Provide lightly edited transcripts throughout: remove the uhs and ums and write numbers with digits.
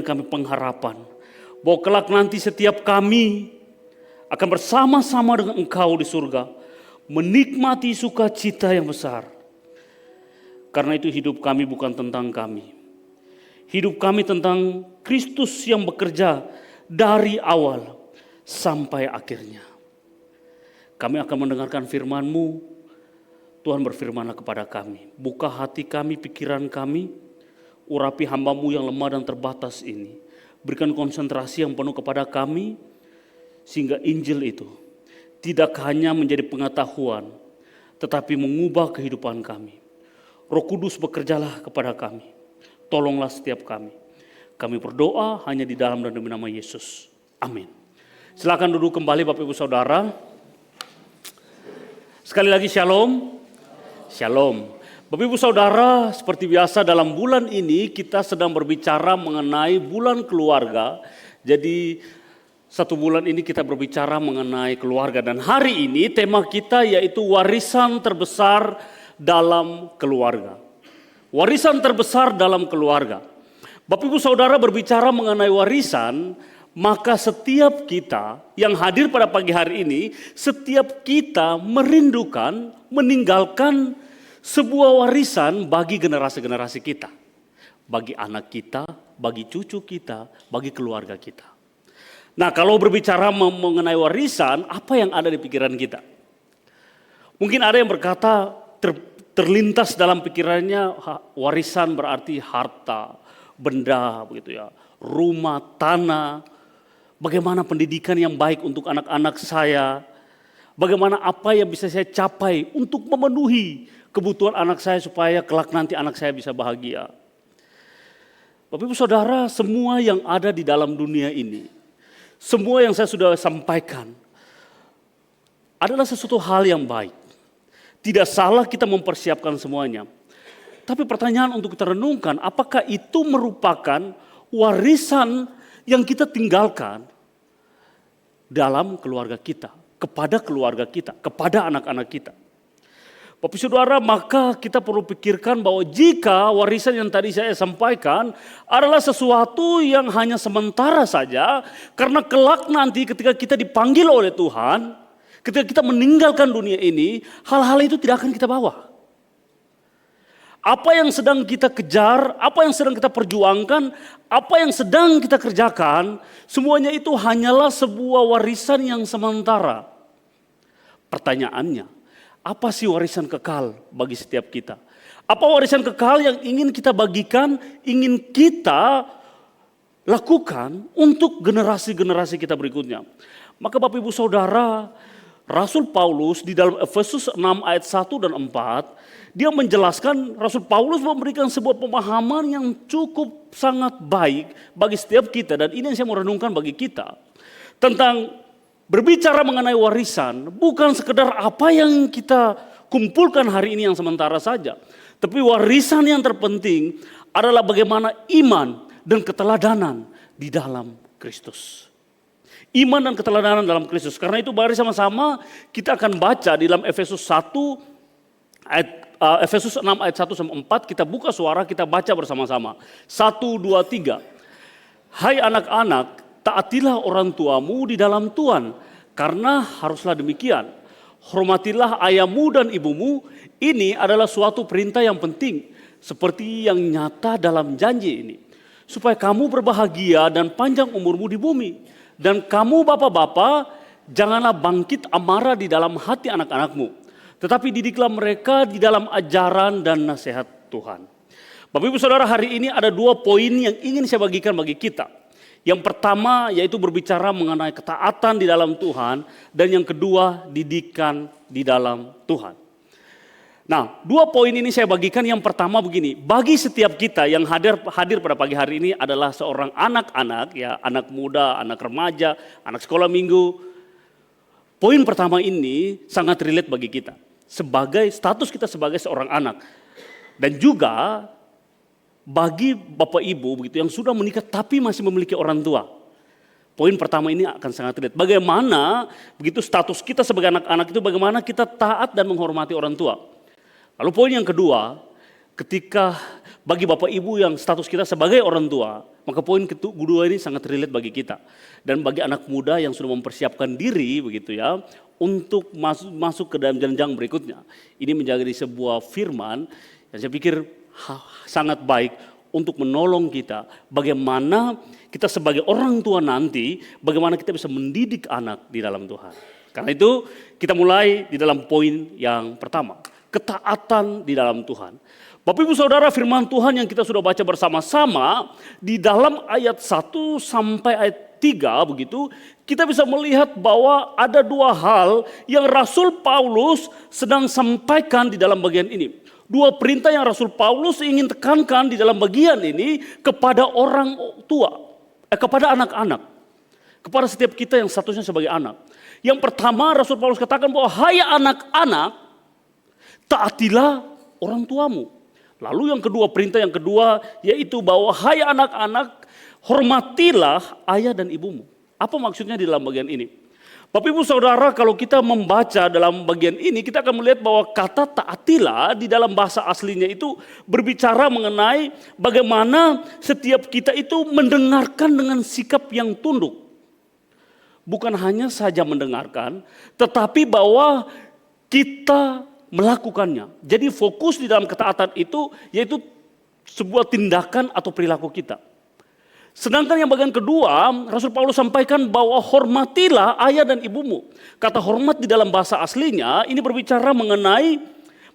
kami pengharapan bahwa kelak nanti setiap kami akan bersama-sama dengan Engkau di surga, menikmati sukacita yang besar. Karena itu hidup kami bukan tentang kami. Hidup kami tentang Kristus yang bekerja dari awal sampai akhirnya. Kami akan mendengarkan firman-Mu. Tuhan berfirmanlah kepada kami. Buka hati kami, pikiran kami. Urapi hamba-Mu yang lemah dan terbatas ini. Berikan konsentrasi yang penuh kepada kami. Sehingga Injil itu tidak hanya menjadi pengetahuan, tetapi mengubah kehidupan kami. Roh Kudus bekerjalah kepada kami. Tolonglah setiap kami. Kami berdoa hanya di dalam dan demi nama Yesus. Amin. Silakan duduk kembali Bapak Ibu Saudara. Sekali lagi shalom. Shalom. Bapak Ibu Saudara, seperti biasa dalam bulan ini kita sedang berbicara mengenai bulan keluarga. Jadi satu bulan ini kita berbicara mengenai keluarga. Dan hari ini tema kita yaitu warisan terbesar dalam keluarga. Warisan terbesar dalam keluarga. Bapak Ibu Saudara berbicara mengenai warisan, maka setiap kita yang hadir pada pagi hari ini, setiap kita merindukan, meninggalkan sebuah warisan bagi generasi-generasi kita. Bagi anak kita, bagi cucu kita, bagi keluarga kita. Nah, kalau berbicara mengenai warisan, apa yang ada di pikiran kita? Mungkin ada yang berkata terlintas dalam pikirannya warisan berarti harta, benda begitu ya, rumah, tanah, bagaimana pendidikan yang baik untuk anak-anak saya, bagaimana apa yang bisa saya capai untuk memenuhi kebutuhan anak saya supaya kelak nanti anak saya bisa bahagia. Bapak Ibu Saudara, semua yang ada di dalam dunia ini, semua yang saya sudah sampaikan adalah sesuatu hal yang baik. Tidak salah kita mempersiapkan semuanya. Tapi pertanyaan untuk kita renungkan, apakah itu merupakan warisan yang kita tinggalkan dalam keluarga kita, kepada anak-anak kita. Bapak Saudara, maka kita perlu pikirkan bahwa jika warisan yang tadi saya sampaikan adalah sesuatu yang hanya sementara saja, karena kelak nanti ketika kita dipanggil oleh Tuhan, ketika kita meninggalkan dunia ini, hal-hal itu tidak akan kita bawa. Apa yang sedang kita kejar, apa yang sedang kita perjuangkan, apa yang sedang kita kerjakan, semuanya itu hanyalah sebuah warisan yang sementara. Pertanyaannya, apa sih warisan kekal bagi setiap kita? Apa warisan kekal yang ingin kita bagikan, ingin kita lakukan untuk generasi-generasi kita berikutnya? Maka Bapak Ibu Saudara, Rasul Paulus di dalam Efesus 6 ayat 1 dan 4, dia menjelaskan, Rasul Paulus memberikan sebuah pemahaman yang cukup sangat baik bagi setiap kita. Dan ini yang saya mau renungkan bagi kita. Tentang berbicara mengenai warisan, bukan sekedar apa yang kita kumpulkan hari ini yang sementara saja. Tapi warisan yang terpenting adalah bagaimana iman dan keteladanan di dalam Kristus. Iman dan keteladanan dalam Kristus. Karena itu mari sama-sama kita akan baca di dalam Efesus 6 ayat 1 sampai 4, kita buka suara, kita baca bersama-sama. 1, 2, 3. Hai anak-anak, taatilah orang tuamu di dalam Tuhan, karena haruslah demikian. Hormatilah ayahmu dan ibumu, ini adalah suatu perintah yang penting, seperti yang nyata dalam janji ini. Supaya kamu berbahagia dan panjang umurmu di bumi. Dan kamu bapak-bapak, janganlah bangkit amarah di dalam hati anak-anakmu, tetapi didiklah mereka di dalam ajaran dan nasihat Tuhan. Bapak Ibu Saudara, hari ini ada 2 poin yang ingin saya bagikan bagi kita. Yang pertama yaitu berbicara mengenai ketaatan di dalam Tuhan, dan yang kedua didikan di dalam Tuhan. Nah, 2 poin ini saya bagikan. Yang pertama begini, bagi setiap kita yang hadir pada pagi hari ini adalah seorang anak-anak, ya, anak muda, anak remaja, anak sekolah minggu. Poin pertama ini sangat relate bagi kita. Sebagai status kita sebagai seorang anak. Dan juga bagi Bapak Ibu begitu yang sudah menikah tapi masih memiliki orang tua. Poin pertama ini akan sangat relate. Bagaimana begitu status kita sebagai anak-anak itu, bagaimana kita taat dan menghormati orang tua. Lalu poin yang kedua, ketika bagi Bapak Ibu yang status kita sebagai orang tua, Maka poin kedua ini sangat relate bagi kita. Dan bagi anak muda yang sudah mempersiapkan diri begitu ya, untuk masuk ke dalam jenjang berikutnya. Ini menjadi sebuah firman yang saya pikir sangat baik untuk menolong kita. Bagaimana kita sebagai orang tua nanti, bagaimana kita bisa mendidik anak di dalam Tuhan. Karena itu kita mulai di dalam poin yang pertama. Ketaatan di dalam Tuhan. Bapak Ibu Saudara, firman Tuhan yang kita sudah baca bersama-sama di dalam ayat 1 sampai ayat 3 begitu, kita bisa melihat bahwa ada dua hal yang Rasul Paulus sedang sampaikan di dalam bagian ini. Dua perintah yang Rasul Paulus ingin tekankan di dalam bagian ini kepada orang tua, kepada anak-anak, kepada setiap kita yang statusnya sebagai anak. Yang pertama Rasul Paulus katakan bahwa hai anak-anak, taatilah orang tuamu. Lalu yang kedua, perintah yang kedua yaitu bahwa hai anak-anak, hormatilah ayah dan ibumu. Apa maksudnya di dalam bagian ini? Bapak Ibu Saudara, kalau kita membaca dalam bagian ini, kita akan melihat bahwa kata taatilah di dalam bahasa aslinya itu berbicara mengenai bagaimana setiap kita itu mendengarkan dengan sikap yang tunduk. Bukan hanya saja mendengarkan, tetapi bahwa kita melakukannya. Jadi fokus di dalam ketaatan itu yaitu sebuah tindakan atau perilaku kita. Sedangkan yang bagian kedua, Rasul Paulus sampaikan bahwa hormatilah ayah dan ibumu. Kata hormat di dalam bahasa aslinya ini berbicara mengenai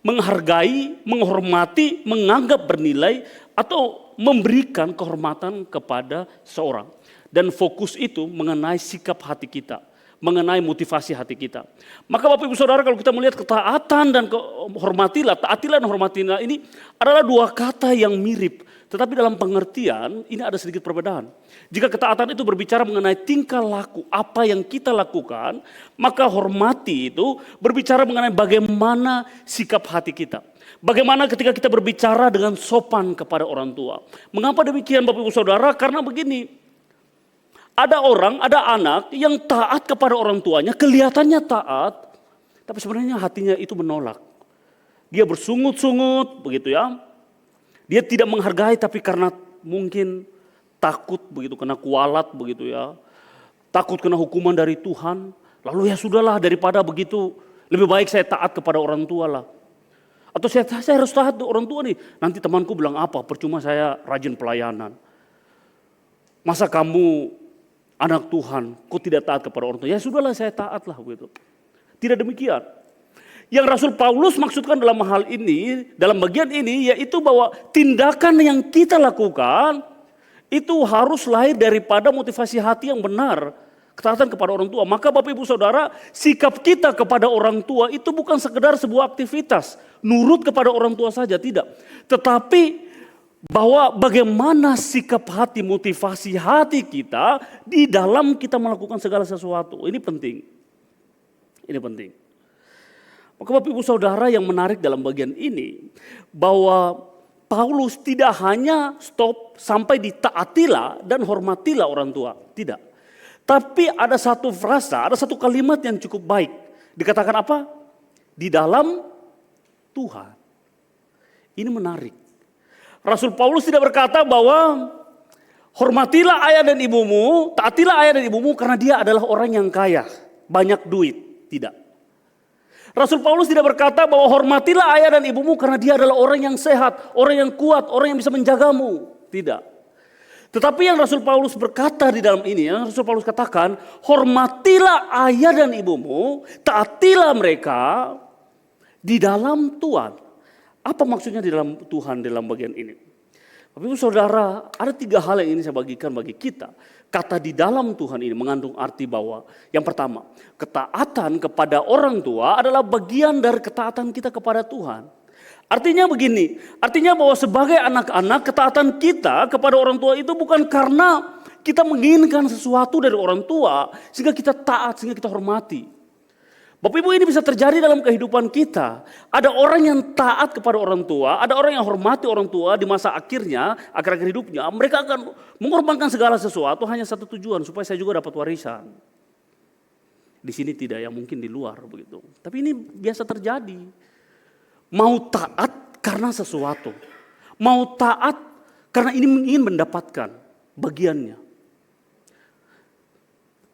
menghargai, menghormati, menganggap bernilai atau memberikan kehormatan kepada seorang. Dan fokus itu mengenai sikap hati kita, mengenai motivasi hati kita. Maka Bapak Ibu Saudara, kalau kita melihat ketaatan dan hormatilah, taatilah dan hormatilah ini adalah dua kata yang mirip. Tetapi dalam pengertian ini ada sedikit perbedaan. Jika ketaatan itu berbicara mengenai tingkah laku, apa yang kita lakukan, maka hormati itu berbicara mengenai bagaimana sikap hati kita. Bagaimana ketika kita berbicara dengan sopan kepada orang tua. Mengapa demikian Bapak Ibu Saudara? Karena begini, ada orang, ada anak yang taat kepada orang tuanya, kelihatannya taat, tapi sebenarnya hatinya itu menolak. Dia bersungut-sungut begitu ya. Dia tidak menghargai tapi karena mungkin takut begitu, kena kualat begitu ya. Takut kena hukuman dari Tuhan. Lalu ya sudahlah, daripada begitu lebih baik saya taat kepada orang tua lah. Atau saya harus taat orang tua nih. Nanti temanku bilang apa, percuma saya rajin pelayanan. Masa kamu anak Tuhan, kok tidak taat kepada orang tua? Ya sudahlah, saya taatlah begitu. Tidak demikian. Yang Rasul Paulus maksudkan dalam hal ini, dalam bagian ini, yaitu bahwa tindakan yang kita lakukan itu harus lahir daripada motivasi hati yang benar, ketaatan kepada orang tua. Maka Bapak Ibu Saudara, sikap kita kepada orang tua itu bukan sekedar sebuah aktivitas, nurut kepada orang tua saja, tidak. Tetapi bahwa bagaimana sikap hati, motivasi hati kita di dalam kita melakukan segala sesuatu. Ini penting. Ini penting. Maka Bapak Ibu Saudara, yang menarik dalam bagian ini, bahwa Paulus tidak hanya stop sampai di taatilah dan hormatilah orang tua. Tidak. Tapi ada satu frasa, ada satu kalimat yang cukup baik. Dikatakan apa? Di dalam Tuhan. Ini menarik. Rasul Paulus tidak berkata bahwa hormatilah ayah dan ibumu, taatilah ayah dan ibumu karena dia adalah orang yang kaya, banyak duit. Tidak. Rasul Paulus tidak berkata bahwa hormatilah ayah dan ibumu karena dia adalah orang yang sehat, orang yang kuat, orang yang bisa menjagamu. Tidak. Tetapi yang Rasul Paulus berkata di dalam ini, yang Rasul Paulus katakan, hormatilah ayah dan ibumu, taatilah mereka di dalam Tuhan. Apa maksudnya di dalam Tuhan dalam bagian ini? Bapak Ibu Saudara, ada 3 hal yang ingin saya bagikan bagi kita. Kata di dalam Tuhan ini mengandung arti bahwa yang pertama, ketaatan kepada orang tua adalah bagian dari ketaatan kita kepada Tuhan. Artinya begini, artinya bahwa sebagai anak-anak ketaatan kita kepada orang tua itu bukan karena kita menginginkan sesuatu dari orang tua sehingga kita taat, sehingga kita hormati. Bapak Ibu, ini bisa terjadi dalam kehidupan kita. Ada orang yang taat kepada orang tua, ada orang yang hormati orang tua di masa akhirnya, akhir-akhir hidupnya. Mereka akan mengorbankan segala sesuatu hanya satu tujuan, supaya saya juga dapat warisan. Di sini tidak, yang mungkin di luar begitu. Tapi ini biasa terjadi. Mau taat karena sesuatu. Mau taat karena ini ingin mendapatkan. bagiannya.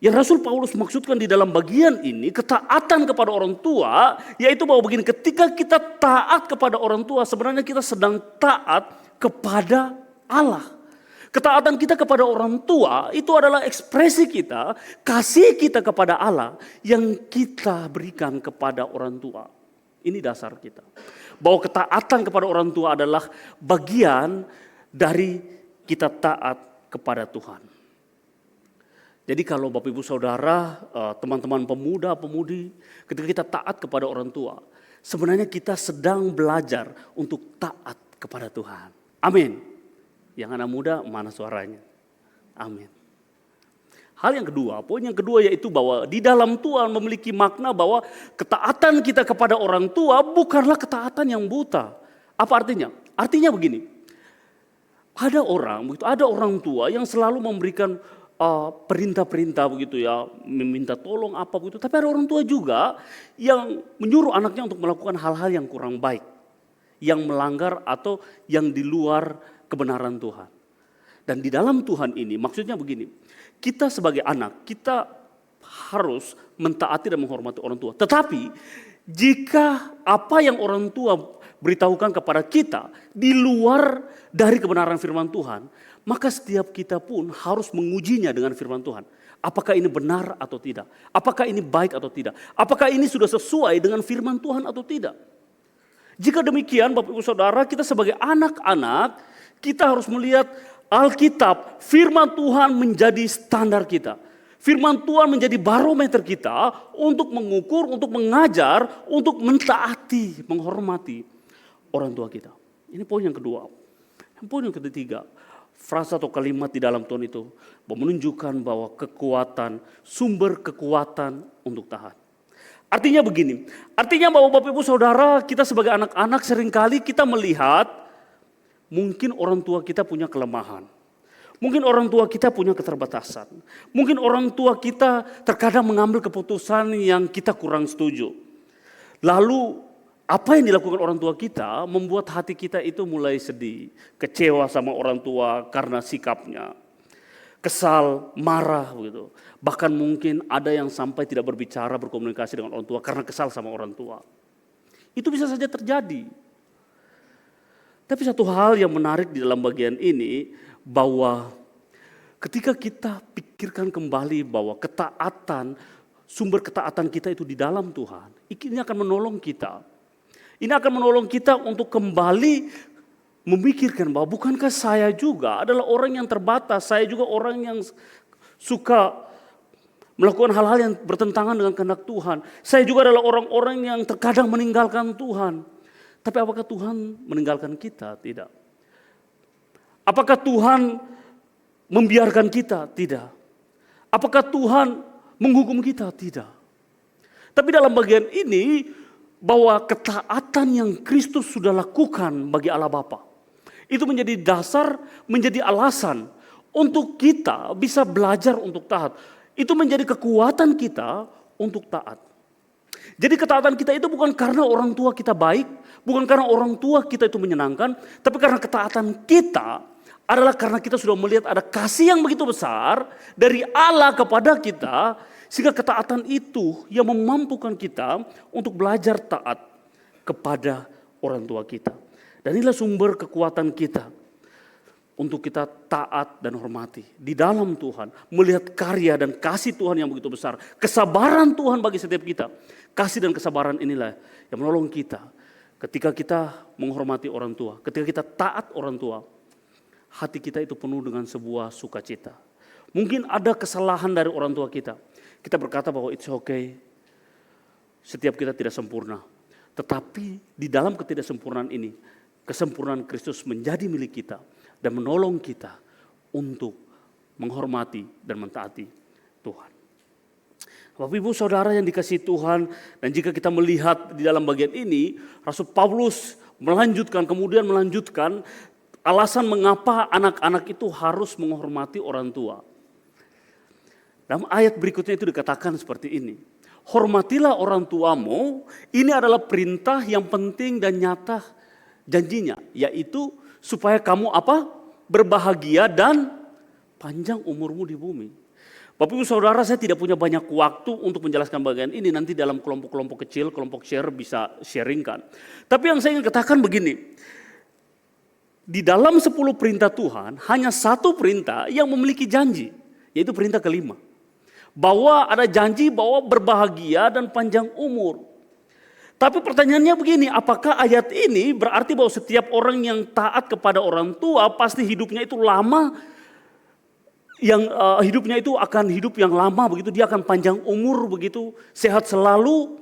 Yang Rasul Paulus maksudkan di dalam bagian ini, ketaatan kepada orang tua, yaitu bahwa begini, ketika kita taat kepada orang tua, sebenarnya kita sedang taat kepada Allah. Ketaatan kita kepada orang tua itu adalah ekspresi kita, kasih kita kepada Allah yang kita berikan kepada orang tua. Ini dasar kita. Bahwa ketaatan kepada orang tua adalah bagian dari kita taat kepada Tuhan. Jadi kalau Bapak Ibu Saudara, teman-teman pemuda, pemudi, ketika kita taat kepada orang tua, sebenarnya kita sedang belajar untuk taat kepada Tuhan. Amin. Yang anak muda, mana suaranya? Amin. Hal yang kedua, poin yang kedua yaitu bahwa di dalam Tuhan memiliki makna bahwa ketaatan kita kepada orang tua bukanlah ketaatan yang buta. Apa artinya? Artinya begini, ada orang tua yang selalu memberikan perintah-perintah begitu ya, meminta tolong apa begitu. Tapi ada orang tua juga yang menyuruh anaknya untuk melakukan hal-hal yang kurang baik, yang melanggar atau yang di luar kebenaran Tuhan. Dan di dalam Tuhan ini maksudnya begini, kita sebagai anak, kita harus mentaati dan menghormati orang tua. Tetapi jika apa yang orang tua beritahukan kepada kita di luar dari kebenaran firman Tuhan, maka setiap kita pun harus mengujinya dengan firman Tuhan. Apakah ini benar atau tidak? Apakah ini baik atau tidak? Apakah ini sudah sesuai dengan firman Tuhan atau tidak? Jika demikian Bapak Ibu Saudara, kita sebagai anak-anak, kita harus melihat Alkitab, firman Tuhan menjadi standar kita. Firman Tuhan menjadi barometer kita untuk mengukur, untuk mengajar, untuk mentaati, menghormati orang tua kita. Ini poin yang kedua. Poin yang ketiga, frasa atau kalimat di dalam Tuhan itu menunjukkan bahwa kekuatan, sumber kekuatan untuk tahan. Artinya begini, artinya bahwa Bapak Ibu Saudara, kita sebagai anak-anak seringkali kita melihat mungkin orang tua kita punya kelemahan. Mungkin orang tua kita punya keterbatasan. Mungkin orang tua kita terkadang mengambil keputusan yang kita kurang setuju. Lalu apa yang dilakukan orang tua kita membuat hati kita itu mulai sedih, kecewa sama orang tua karena sikapnya, kesal, marah begitu. Bahkan mungkin ada yang sampai tidak berbicara, berkomunikasi dengan orang tua karena kesal sama orang tua. Itu bisa saja terjadi. Tapi satu hal yang menarik di dalam bagian ini, bahwa ketika kita pikirkan kembali bahwa ketaatan, sumber ketaatan kita itu di dalam Tuhan, ini akan menolong kita. Ini akan menolong kita untuk kembali memikirkan bahwa bukankah saya juga adalah orang yang terbatas, saya juga orang yang suka melakukan hal-hal yang bertentangan dengan kehendak Tuhan. Saya juga adalah orang-orang yang terkadang meninggalkan Tuhan. Tapi apakah Tuhan meninggalkan kita? Tidak. Apakah Tuhan membiarkan kita? Tidak. Apakah Tuhan menghukum kita? Tidak. Tapi dalam bagian ini, bahwa ketaatan yang Kristus sudah lakukan bagi Allah Bapa, itu menjadi dasar, menjadi alasan untuk kita bisa belajar untuk taat. Itu menjadi kekuatan kita untuk taat. Jadi ketaatan kita itu bukan karena orang tua kita baik, bukan karena orang tua kita itu menyenangkan, tapi karena ketaatan kita adalah karena kita sudah melihat ada kasih yang begitu besar dari Allah kepada kita, sehingga ketaatan itu yang memampukan kita untuk belajar taat kepada orang tua kita. Dan inilah sumber kekuatan kita untuk kita taat dan hormati di dalam Tuhan, melihat karya dan kasih Tuhan yang begitu besar, kesabaran Tuhan bagi setiap kita. Kasih dan kesabaran inilah yang menolong kita ketika kita menghormati orang tua, ketika kita taat orang tua, hati kita itu penuh dengan sebuah sukacita. Mungkin ada kesalahan dari orang tua kita. Kita berkata bahwa it's okay, setiap kita tidak sempurna. Tetapi di dalam ketidaksempurnaan ini, kesempurnaan Kristus menjadi milik kita dan menolong kita untuk menghormati dan mentaati Tuhan. Bapak Ibu Saudara yang dikasihi Tuhan, dan jika kita melihat di dalam bagian ini, Rasul Paulus kemudian melanjutkan alasan mengapa anak-anak itu harus menghormati orang tua. Dalam ayat berikutnya itu dikatakan seperti ini. Hormatilah orang tuamu, ini adalah perintah yang penting dan nyata janjinya. Yaitu supaya kamu apa? Berbahagia dan panjang umurmu di bumi. Bapak Ibu Saudara, saya tidak punya banyak waktu untuk menjelaskan bagian ini. Nanti dalam kelompok-kelompok kecil, kelompok share bisa sharingkan. Tapi yang saya ingin katakan begini. Di dalam 10 perintah Tuhan, hanya satu perintah yang memiliki janji. Yaitu perintah kelima. Bahwa ada janji bahwa berbahagia dan panjang umur. Tapi pertanyaannya begini, apakah ayat ini berarti bahwa setiap orang yang taat kepada orang tua pasti hidupnya itu lama? Yang hidupnya itu akan hidup yang lama begitu, dia akan panjang umur begitu, sehat selalu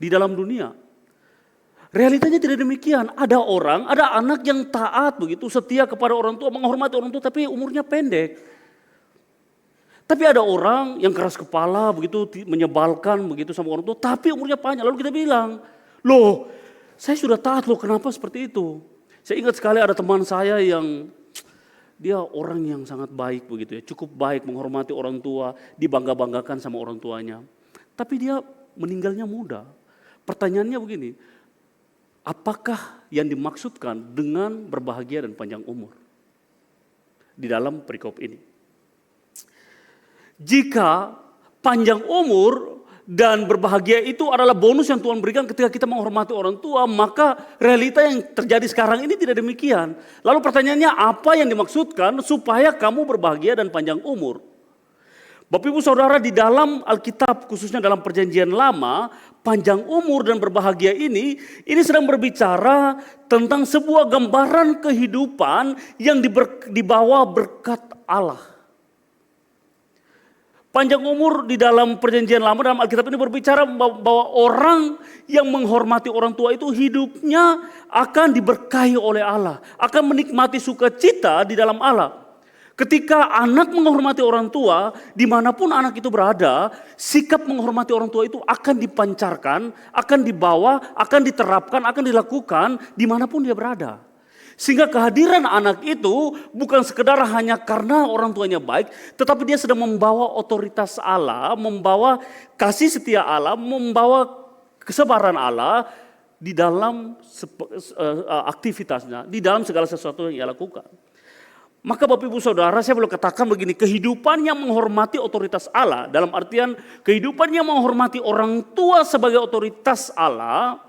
di dalam dunia. Realitanya tidak demikian. Ada orang, ada anak yang taat begitu, setia kepada orang tua, menghormati orang tua, tapi umurnya pendek. Tapi ada orang yang keras kepala begitu, menyebalkan begitu sama orang tua, tapi umurnya panjang. Lalu kita bilang, loh, saya sudah taat loh, kenapa seperti itu? Saya ingat sekali ada teman saya yang dia orang yang sangat baik begitu ya, cukup baik, menghormati orang tua, dibangga-banggakan sama orang tuanya. Tapi dia meninggalnya muda. Pertanyaannya begini, apakah yang dimaksudkan dengan berbahagia dan panjang umur di dalam perikop ini? Jika panjang umur dan berbahagia itu adalah bonus yang Tuhan berikan ketika kita menghormati orang tua, maka realita yang terjadi sekarang ini tidak demikian. Lalu pertanyaannya, apa yang dimaksudkan supaya kamu berbahagia dan panjang umur? Bapak Ibu Saudara, di dalam Alkitab khususnya dalam Perjanjian Lama, panjang umur dan berbahagia ini sedang berbicara tentang sebuah gambaran kehidupan yang dibawa berkat Allah. Panjang umur di dalam Perjanjian Lama dalam Alkitab ini berbicara bahwa orang yang menghormati orang tua itu hidupnya akan diberkahi oleh Allah, akan menikmati sukacita di dalam Allah. Ketika anak menghormati orang tua, dimanapun anak itu berada, sikap menghormati orang tua itu akan dipancarkan, akan dibawa, akan diterapkan, akan dilakukan dimanapun dia berada. Sehingga kehadiran anak itu bukan sekedar hanya karena orang tuanya baik, tetapi dia sedang membawa otoritas Allah, membawa kasih setia Allah, membawa kesabaran Allah di dalam aktivitasnya, di dalam segala sesuatu yang ia lakukan. Maka Bapak Ibu Saudara, saya boleh katakan begini, kehidupan yang menghormati otoritas Allah, dalam artian kehidupan yang menghormati orang tua sebagai otoritas Allah,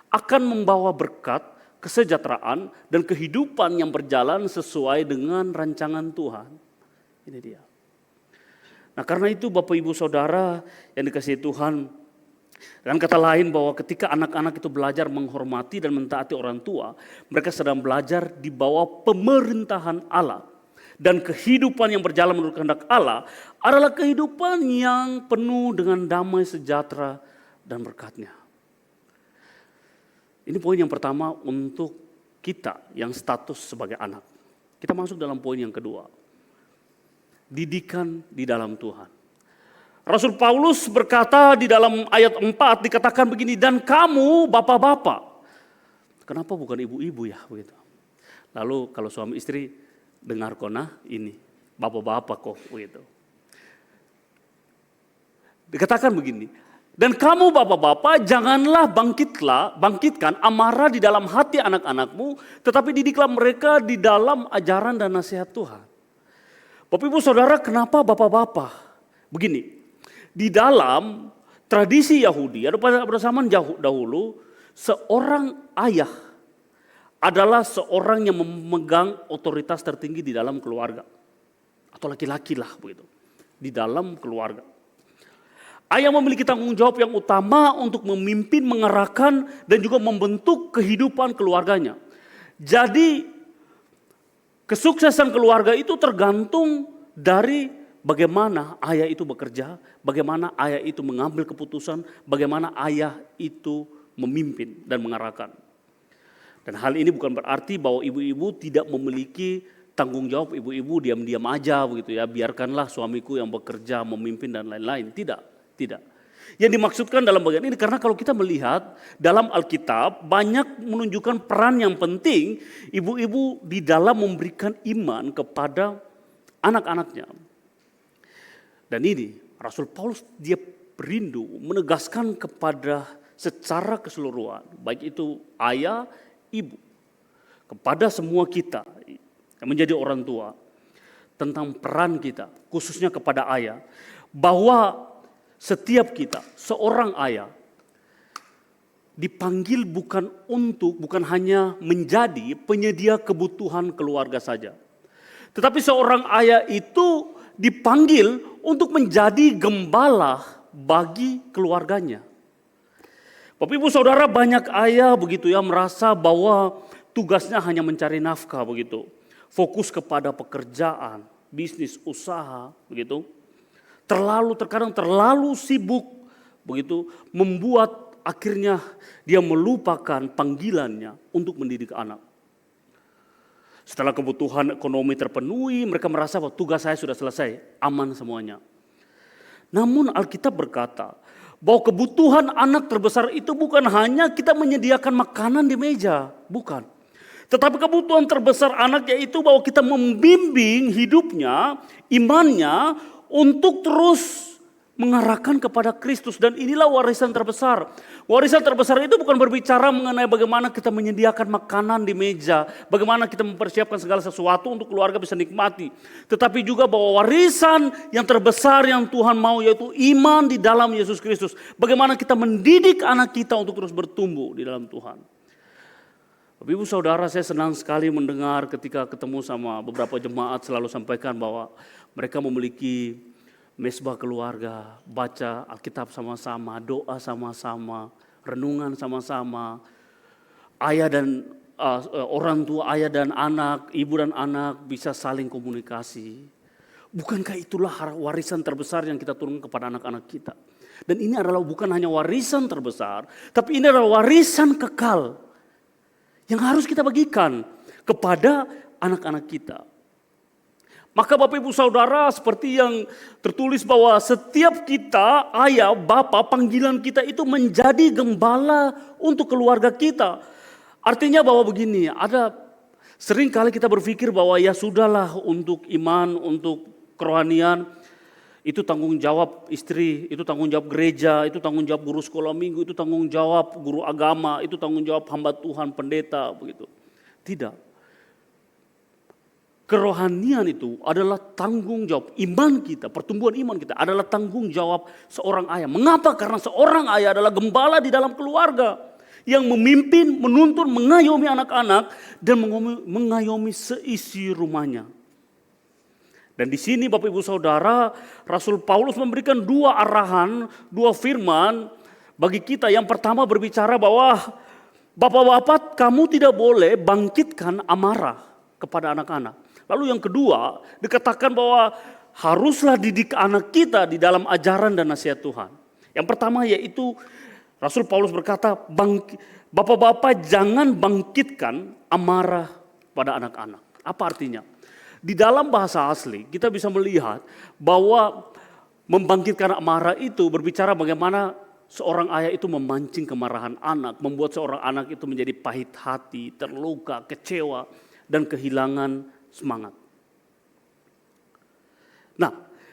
akan membawa berkat, kesejahteraan dan kehidupan yang berjalan sesuai dengan rancangan Tuhan. Ini dia. Nah, karena itu Bapak Ibu Saudara yang dikasihi Tuhan, dengan kata lain bahwa ketika anak-anak itu belajar menghormati dan mentaati orang tua, mereka sedang belajar di bawah pemerintahan Allah. Dan kehidupan yang berjalan menurut kehendak Allah adalah kehidupan yang penuh dengan damai sejahtera dan berkat-Nya. Ini poin yang pertama untuk kita yang status sebagai anak. Kita masuk dalam poin yang kedua. Didikan di dalam Tuhan. Rasul Paulus berkata di dalam ayat 4 dikatakan begini, dan kamu bapak-bapak. Kenapa bukan ibu-ibu ya? Begitu. Lalu kalau suami istri dengar kona ini, bapak-bapak kok begitu. Dikatakan begini, dan kamu bapak-bapak janganlah bangkitkan amarah di dalam hati anak-anakmu, tetapi didiklah mereka di dalam ajaran dan nasihat Tuhan. Bapak Ibu Saudara, kenapa bapak-bapak? Begini, di dalam tradisi Yahudi, pada zaman dahulu, seorang ayah adalah seorang yang memegang otoritas tertinggi di dalam keluarga. Atau laki-laki lah begitu, di dalam keluarga. Ayah memiliki tanggung jawab yang utama untuk memimpin, mengarahkan, dan juga membentuk kehidupan keluarganya. Jadi kesuksesan keluarga itu tergantung dari bagaimana ayah itu bekerja, bagaimana ayah itu mengambil keputusan, bagaimana ayah itu memimpin dan mengarahkan. Dan hal ini bukan berarti bahwa ibu-ibu tidak memiliki tanggung jawab, ibu-ibu diam-diam aja begitu ya, biarkanlah suamiku yang bekerja, memimpin dan lain-lain. Tidak. Yang dimaksudkan dalam bagian ini karena kalau kita melihat dalam Alkitab banyak menunjukkan peran yang penting ibu-ibu di dalam memberikan iman kepada anak-anaknya. Dan ini Rasul Paulus dia rindu menegaskan kepada secara keseluruhan, baik itu ayah, ibu, kepada semua kita yang menjadi orang tua. tentang peran kita, khususnya kepada ayah, bahwa setiap kita, seorang ayah, dipanggil bukan hanya menjadi penyedia kebutuhan keluarga saja. Tetapi seorang ayah itu dipanggil untuk menjadi gembala bagi keluarganya. Bapak Ibu Saudara, banyak ayah begitu ya merasa bahwa tugasnya hanya mencari nafkah begitu. Fokus kepada pekerjaan, bisnis, usaha begitu. Terkadang terlalu sibuk begitu, membuat akhirnya dia melupakan panggilannya untuk mendidik anak. Setelah kebutuhan ekonomi terpenuhi, mereka merasa bahwa tugas saya sudah selesai, aman semuanya. Namun Alkitab berkata bahwa kebutuhan anak terbesar itu bukan hanya kita menyediakan makanan di meja, bukan. Tetapi kebutuhan terbesar anak yaitu bahwa kita membimbing hidupnya, imannya untuk terus mengarahkan kepada Kristus. Dan inilah warisan terbesar. Warisan terbesar itu bukan berbicara mengenai bagaimana kita menyediakan makanan di meja, bagaimana kita mempersiapkan segala sesuatu untuk keluarga bisa nikmati. Tetapi juga bahwa warisan yang terbesar yang Tuhan mau yaitu iman di dalam Yesus Kristus. Bagaimana kita mendidik anak kita untuk terus bertumbuh di dalam Tuhan. Bapak Ibu Saudara, saya senang sekali mendengar ketika ketemu sama beberapa jemaat selalu sampaikan bahwa mereka memiliki mesbah keluarga, baca Alkitab sama-sama, doa sama-sama, renungan sama-sama. Ayah dan orang tua, ayah dan anak, ibu dan anak bisa saling komunikasi. Bukankah itulah warisan terbesar yang kita turunkan kepada anak-anak kita? Dan ini adalah bukan hanya warisan terbesar, tapi ini adalah warisan kekal yang harus kita bagikan kepada anak-anak kita. Maka Bapak Ibu Saudara, seperti yang tertulis bahwa setiap kita, ayah, bapak, panggilan kita itu menjadi gembala untuk keluarga kita. Artinya bahwa begini, sering kali kita berpikir bahwa ya sudahlah untuk iman, untuk kerohanian, itu tanggung jawab istri, itu tanggung jawab gereja, itu tanggung jawab guru sekolah minggu, itu tanggung jawab guru agama, itu tanggung jawab hamba Tuhan, pendeta, begitu. Tidak. Kerohanian itu adalah tanggung jawab iman kita, pertumbuhan iman kita adalah tanggung jawab seorang ayah. Mengapa? Karena seorang ayah adalah gembala di dalam keluarga yang memimpin, menuntun, mengayomi anak-anak dan mengayomi seisi rumahnya. Dan di sini Bapak Ibu Saudara, Rasul Paulus memberikan dua arahan, dua firman bagi kita. Yang pertama berbicara bahwa bapak-bapak kamu tidak boleh bangkitkan amarah kepada anak-anak. Lalu yang kedua dikatakan bahwa haruslah didik anak kita di dalam ajaran dan nasihat Tuhan. Yang pertama yaitu Rasul Paulus berkata, bapak-bapak jangan bangkitkan amarah pada anak-anak. Apa artinya? Di dalam bahasa asli kita bisa melihat bahwa membangkitkan amarah itu berbicara bagaimana seorang ayah itu memancing kemarahan anak, membuat seorang anak itu menjadi pahit hati, terluka, kecewa, dan kehilangan semangat. Nah,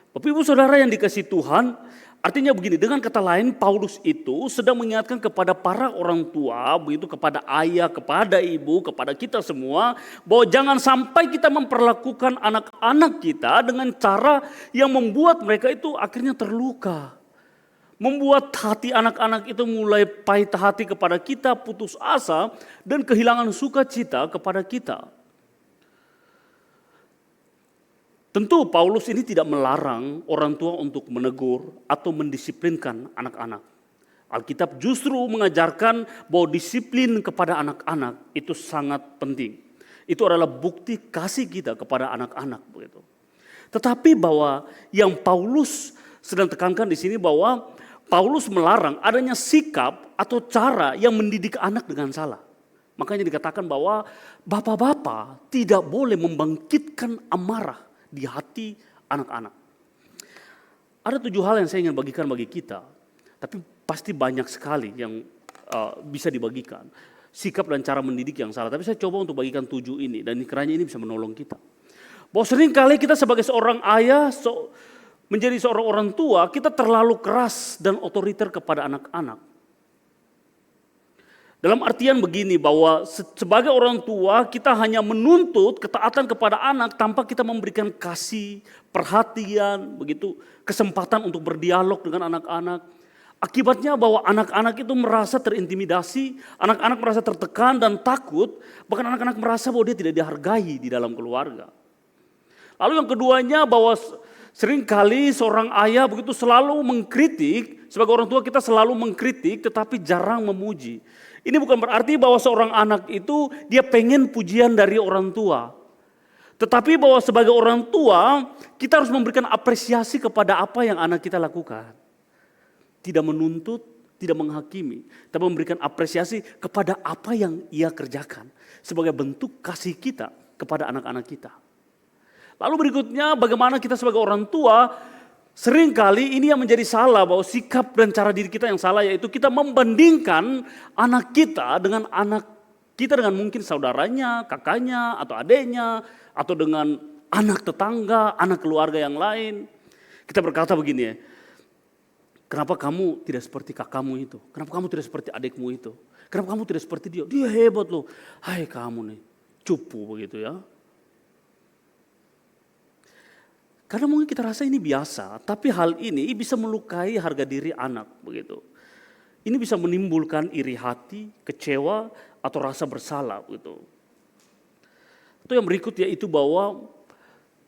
Bapak Ibu Saudara yang dikasihi Tuhan, artinya begini, dengan kata lain Paulus itu sedang mengingatkan kepada para orang tua, begitu kepada ayah, kepada ibu, kepada kita semua, bahwa jangan sampai kita memperlakukan anak-anak kita dengan cara yang membuat mereka itu akhirnya terluka. Membuat hati anak-anak itu mulai pahit hati kepada kita, putus asa, dan kehilangan sukacita kepada kita. Tentu Paulus ini tidak melarang orang tua untuk menegur atau mendisiplinkan anak-anak. Alkitab justru mengajarkan bahwa disiplin kepada anak-anak itu sangat penting. Itu adalah bukti kasih kita kepada anak-anak begitu. Tetapi bahwa yang Paulus sedang tekankan di sini bahwa Paulus melarang adanya sikap atau cara yang mendidik anak dengan salah. Makanya dikatakan bahwa bapak-bapak tidak boleh membangkitkan amarah di hati anak-anak. Ada 7 hal yang saya ingin bagikan bagi kita, tapi pasti banyak sekali yang bisa dibagikan. Sikap dan cara mendidik yang salah, tapi saya coba untuk bagikan 7 ini, dan kiranya ini bisa menolong kita. Bahwa sering kali kita sebagai seorang ayah, menjadi seorang orang tua, kita terlalu keras dan otoriter kepada anak-anak. Dalam artian begini, bahwa sebagai orang tua kita hanya menuntut ketaatan kepada anak tanpa kita memberikan kasih, perhatian, begitu, kesempatan untuk berdialog dengan anak-anak. Akibatnya bahwa anak-anak itu merasa terintimidasi, anak-anak merasa tertekan dan takut, bahkan anak-anak merasa bahwa dia tidak dihargai di dalam keluarga. Lalu yang keduanya, bahwa seringkali seorang ayah begitu selalu mengkritik, sebagai orang tua kita selalu mengkritik tetapi jarang memuji. Ini bukan berarti bahwa seorang anak itu dia pengen pujian dari orang tua. Tetapi bahwa sebagai orang tua kita harus memberikan apresiasi kepada apa yang anak kita lakukan. Tidak menuntut, tidak menghakimi, tapi memberikan apresiasi kepada apa yang ia kerjakan sebagai bentuk kasih kita kepada anak-anak kita. Lalu berikutnya, bagaimana kita sebagai orang tua, seringkali ini yang menjadi salah, bahwa sikap dan cara diri kita yang salah, yaitu kita membandingkan anak kita dengan mungkin saudaranya, kakaknya, atau adiknya, atau dengan anak tetangga, anak keluarga yang lain. Kita berkata begini ya, kenapa kamu tidak seperti kakakmu itu? Kenapa kamu tidak seperti adikmu itu? Kenapa kamu tidak seperti dia? Dia hebat loh. Hai kamu nih, cupu begitu ya. Karena mungkin kita rasa ini biasa, tapi hal ini bisa melukai harga diri anak begitu. Ini bisa menimbulkan iri hati, kecewa, atau rasa bersalah begitu. Itu yang berikut, yaitu bahwa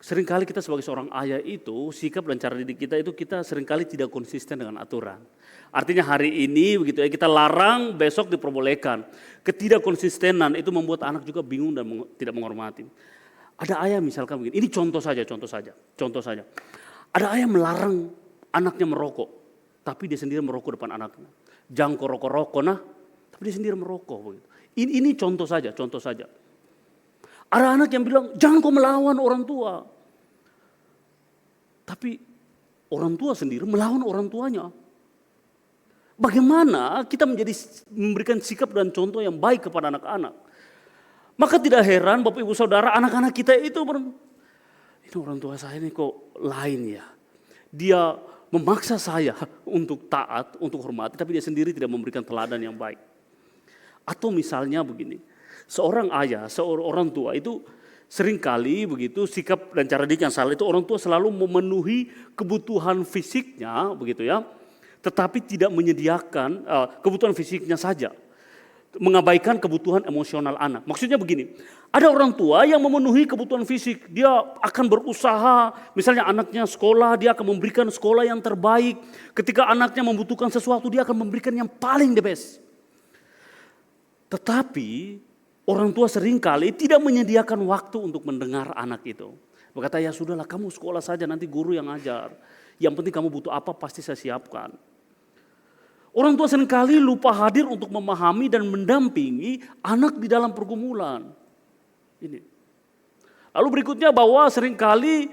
seringkali kita sebagai seorang ayah itu, sikap dan cara didik kita itu kita seringkali tidak konsisten dengan aturan. Artinya hari ini begitu ya, kita larang, besok diperbolehkan. Ketidakkonsistenan itu membuat anak juga bingung dan tidak menghormati. Ada ayah misalkan begini, ini contoh saja. Ada ayah melarang anaknya merokok, tapi dia sendiri merokok depan anaknya. Jangan kau rokok-rokok nah, tapi dia sendiri merokok begitu. Ini contoh saja. Ada anak yang bilang, jangan kau melawan orang tua. Tapi orang tua sendiri melawan orang tuanya. Bagaimana kita memberikan sikap dan contoh yang baik kepada anak-anak? Maka tidak heran Bapak Ibu Saudara, anak-anak kita itu ini orang tua saya ini kok lain ya. Dia memaksa saya untuk taat, untuk hormati, tapi dia sendiri tidak memberikan teladan yang baik. Atau misalnya begini, seorang ayah, seorang orang tua itu seringkali begitu sikap dan cara didik yang salah itu, orang tua selalu memenuhi kebutuhan fisiknya begitu ya, tetapi tidak menyediakan kebutuhan fisiknya saja. Mengabaikan kebutuhan emosional anak. Maksudnya begini, ada orang tua yang memenuhi kebutuhan fisik, dia akan berusaha, misalnya anaknya sekolah, dia akan memberikan sekolah yang terbaik. Ketika anaknya membutuhkan sesuatu, dia akan memberikan yang paling the best. Tetapi orang tua seringkali tidak menyediakan waktu untuk mendengar anak itu. Berkata, ya sudahlah kamu sekolah saja, nanti guru yang ajar. Yang penting kamu butuh apa pasti saya siapkan. Orang tua seringkali lupa hadir untuk memahami dan mendampingi anak di dalam pergumulan. Ini. Lalu berikutnya bahwa seringkali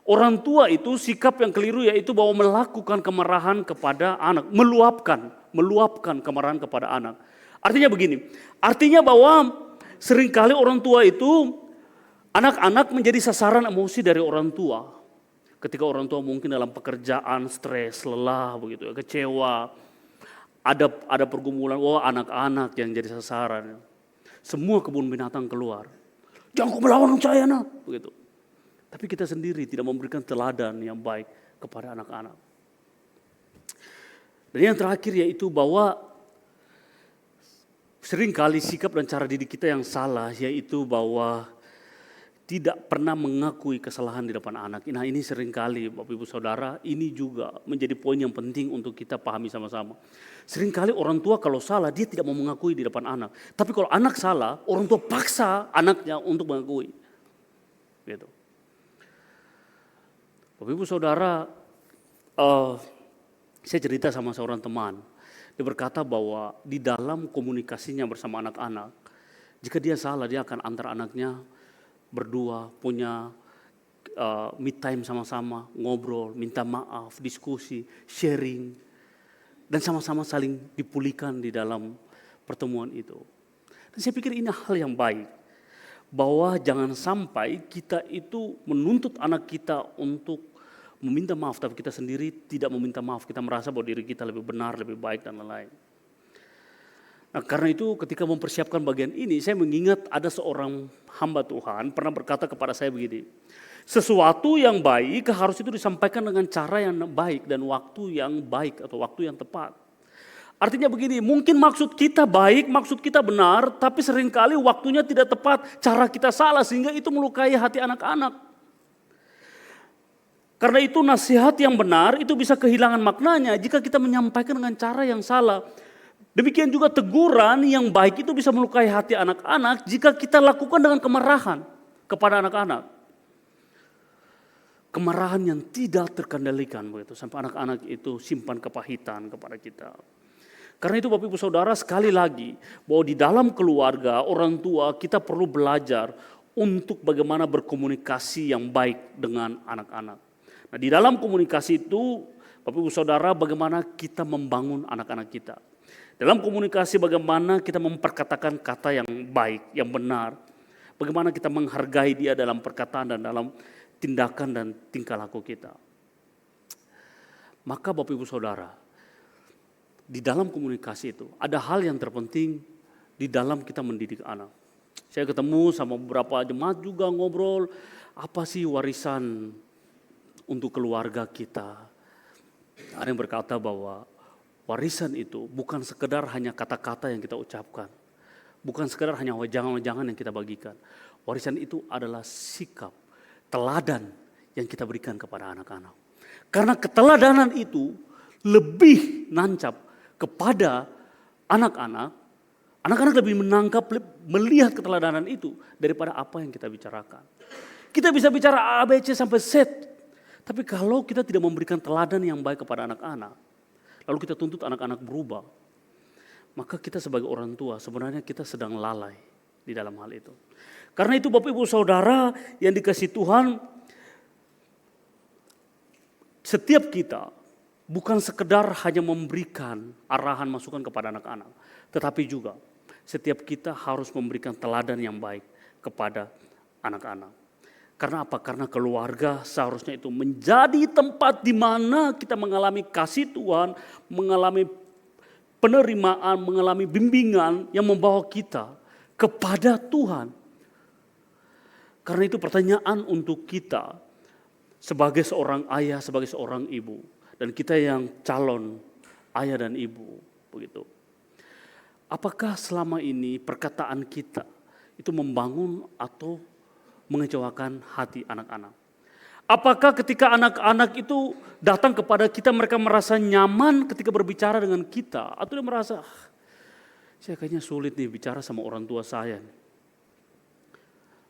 orang tua itu sikap yang keliru, yaitu bahwa melakukan kemarahan kepada anak. Meluapkan kemarahan kepada anak. Artinya begini, artinya bahwa seringkali orang tua itu, anak-anak menjadi sasaran emosi dari orang tua. Ketika orang tua mungkin dalam pekerjaan, stres, lelah, begitu ya, kecewa. Ada pergumulan, anak-anak yang jadi sasaran. Semua kebun binatang keluar. Jangan kau melawan saya nah, begitu. Tapi kita sendiri tidak memberikan teladan yang baik kepada anak-anak. Dan yang terakhir yaitu bahwa seringkali sikap dan cara didik kita yang salah, yaitu bahwa tidak pernah mengakui kesalahan di depan anak. Nah ini seringkali Bapak Ibu Saudara, ini juga menjadi poin yang penting untuk kita pahami sama-sama. Seringkali orang tua kalau salah dia tidak mau mengakui di depan anak. Tapi kalau anak salah, orang tua paksa anaknya untuk mengakui. Gitu. Bapak Ibu Saudara, saya cerita sama seorang teman. Dia berkata bahwa di dalam komunikasinya bersama anak-anak, jika dia salah dia akan antar anaknya berdua, punya me time sama-sama, ngobrol, minta maaf, diskusi, sharing, dan sama-sama saling dipulihkan di dalam pertemuan itu. Dan saya pikir ini hal yang baik, bahwa jangan sampai kita itu menuntut anak kita untuk meminta maaf, tapi kita sendiri tidak meminta maaf, kita merasa bahwa diri kita lebih benar, lebih baik, dan lain-lain. Nah Nah, karena itu ketika mempersiapkan bagian ini, saya mengingat ada seorang hamba Tuhan pernah berkata kepada saya begini, sesuatu yang baik harus itu disampaikan dengan cara yang baik dan waktu yang baik atau waktu yang tepat. Artinya begini, mungkin maksud kita baik, maksud kita benar, tapi seringkali waktunya tidak tepat, cara kita salah sehingga itu melukai hati anak-anak. Karena itu nasihat yang benar itu bisa kehilangan maknanya jika kita menyampaikan dengan cara yang salah. Demikian juga teguran yang baik itu bisa melukai hati anak-anak jika kita lakukan dengan kemarahan kepada anak-anak. Kemarahan yang tidak terkendalikan begitu sampai anak-anak itu simpan kepahitan kepada kita. Karena itu Bapak Ibu Saudara sekali lagi bahwa di dalam keluarga orang tua kita perlu belajar untuk bagaimana berkomunikasi yang baik dengan anak-anak. Nah, di dalam komunikasi itu Bapak Ibu Saudara bagaimana kita membangun anak-anak kita. Dalam komunikasi bagaimana kita memperkatakan kata yang baik, yang benar. Bagaimana kita menghargai dia dalam perkataan dan dalam tindakan dan tingkah laku kita. Maka Bapak Ibu Saudara, di dalam komunikasi itu ada hal yang terpenting di dalam kita mendidik anak. Saya ketemu sama beberapa jemaat juga ngobrol, apa sih warisan untuk keluarga kita. Ada yang berkata bahwa warisan itu bukan sekedar hanya kata-kata yang kita ucapkan. Bukan sekedar hanya wejangan-wejangan yang kita bagikan. Warisan itu adalah sikap, teladan yang kita berikan kepada anak-anak. Karena keteladanan itu lebih nancap kepada anak-anak. Anak-anak lebih menangkap, melihat keteladanan itu daripada apa yang kita bicarakan. Kita bisa bicara A, B, C sampai Z. Tapi kalau kita tidak memberikan teladan yang baik kepada anak-anak, lalu kita tuntut anak-anak berubah, maka kita sebagai orang tua sebenarnya kita sedang lalai di dalam hal itu. Karena itu Bapak Ibu Saudara yang dikasihi Tuhan, setiap kita bukan sekedar hanya memberikan arahan masukan kepada anak-anak, tetapi juga setiap kita harus memberikan teladan yang baik kepada anak-anak. Karena apa? Karena keluarga seharusnya itu menjadi tempat di mana kita mengalami kasih Tuhan, mengalami penerimaan, mengalami bimbingan yang membawa kita kepada Tuhan. Karena itu pertanyaan untuk kita sebagai seorang ayah, sebagai seorang ibu, dan kita yang calon ayah dan ibu, begitu. Apakah selama ini perkataan kita itu membangun atau mengecewakan hati anak-anak? Apakah ketika anak-anak itu datang kepada kita mereka merasa nyaman ketika berbicara dengan kita? Atau dia merasa, saya kayaknya sulit nih bicara sama orang tua saya.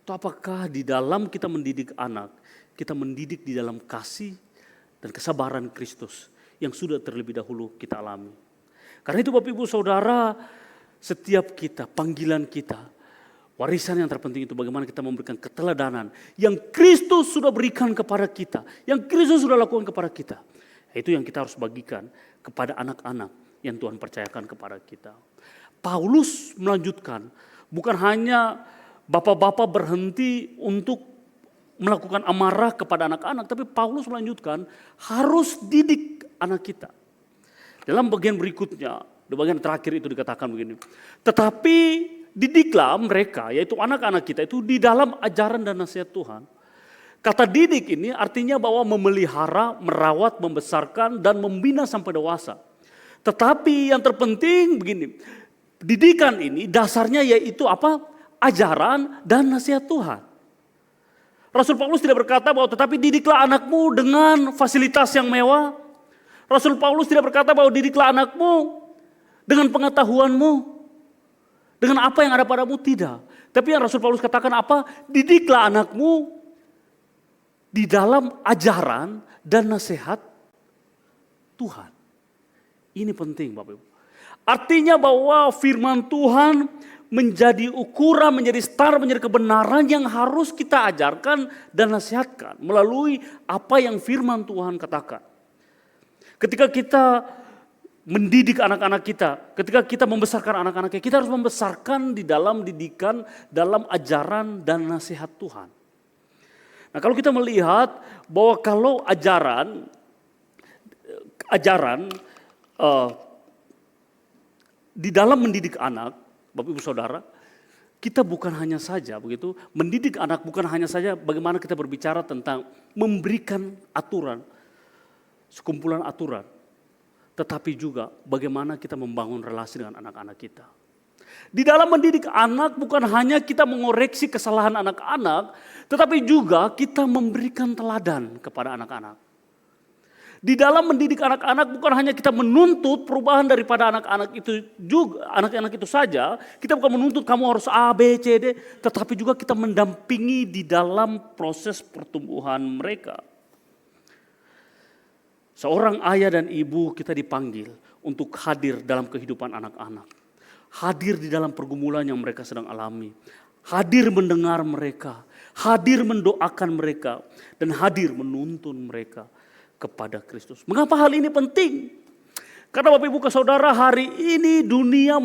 Atau apakah di dalam kita mendidik anak, kita mendidik di dalam kasih dan kesabaran Kristus yang sudah terlebih dahulu kita alami. Karena itu Bapak Ibu Saudara, setiap kita, panggilan kita, warisan yang terpenting itu bagaimana kita memberikan keteladanan yang Kristus sudah berikan kepada kita, yang Kristus sudah lakukan kepada kita. Itu yang kita harus bagikan kepada anak-anak yang Tuhan percayakan kepada kita. Paulus melanjutkan, bukan hanya bapak-bapak berhenti untuk melakukan amarah kepada anak-anak, tapi Paulus melanjutkan harus didik anak kita. Dalam bagian berikutnya, di bagian terakhir itu dikatakan begini, tetapi didiklah mereka, yaitu anak-anak kita itu di dalam ajaran dan nasihat Tuhan. Kata didik ini artinya bahwa memelihara, merawat, membesarkan, dan membina sampai dewasa. Tetapi yang terpenting begini, didikan ini dasarnya yaitu apa? Ajaran dan nasihat Tuhan. Rasul Paulus tidak berkata bahwa tetapi didiklah anakmu dengan fasilitas yang mewah. Rasul Paulus tidak berkata bahwa didiklah anakmu dengan pengetahuanmu, dengan apa yang ada padamu, tidak. Tapi yang Rasul Paulus katakan apa? Didiklah anakmu di dalam ajaran dan nasihat Tuhan. Ini penting Bapak Ibu. Artinya bahwa firman Tuhan menjadi ukuran, menjadi standar, menjadi kebenaran yang harus kita ajarkan dan nasihatkan melalui apa yang firman Tuhan katakan. Ketika kita mendidik anak-anak kita, ketika kita membesarkan anak-anak kita harus membesarkan di dalam didikan, dalam ajaran dan nasihat Tuhan. Nah, kalau kita melihat bahwa kalau ajaran di dalam mendidik anak, Bapak Ibu Saudara, kita bukan hanya saja begitu, mendidik anak bukan hanya saja bagaimana kita berbicara tentang memberikan aturan, sekumpulan aturan, tetapi juga bagaimana kita membangun relasi dengan anak-anak kita. Di dalam mendidik anak bukan hanya kita mengoreksi kesalahan anak-anak, tetapi juga kita memberikan teladan kepada anak-anak. Di dalam mendidik anak-anak bukan hanya kita menuntut perubahan daripada anak-anak itu juga, anak-anak itu saja. Kita bukan menuntut kamu harus A, B, C, D, tetapi juga kita mendampingi di dalam proses pertumbuhan mereka. Seorang ayah dan ibu kita dipanggil untuk hadir dalam kehidupan anak-anak. Hadir di dalam pergumulan yang mereka sedang alami. Hadir mendengar mereka, hadir mendoakan mereka, dan hadir menuntun mereka kepada Kristus. Mengapa hal ini penting? Karena Bapak Ibu Saudara, hari ini dunia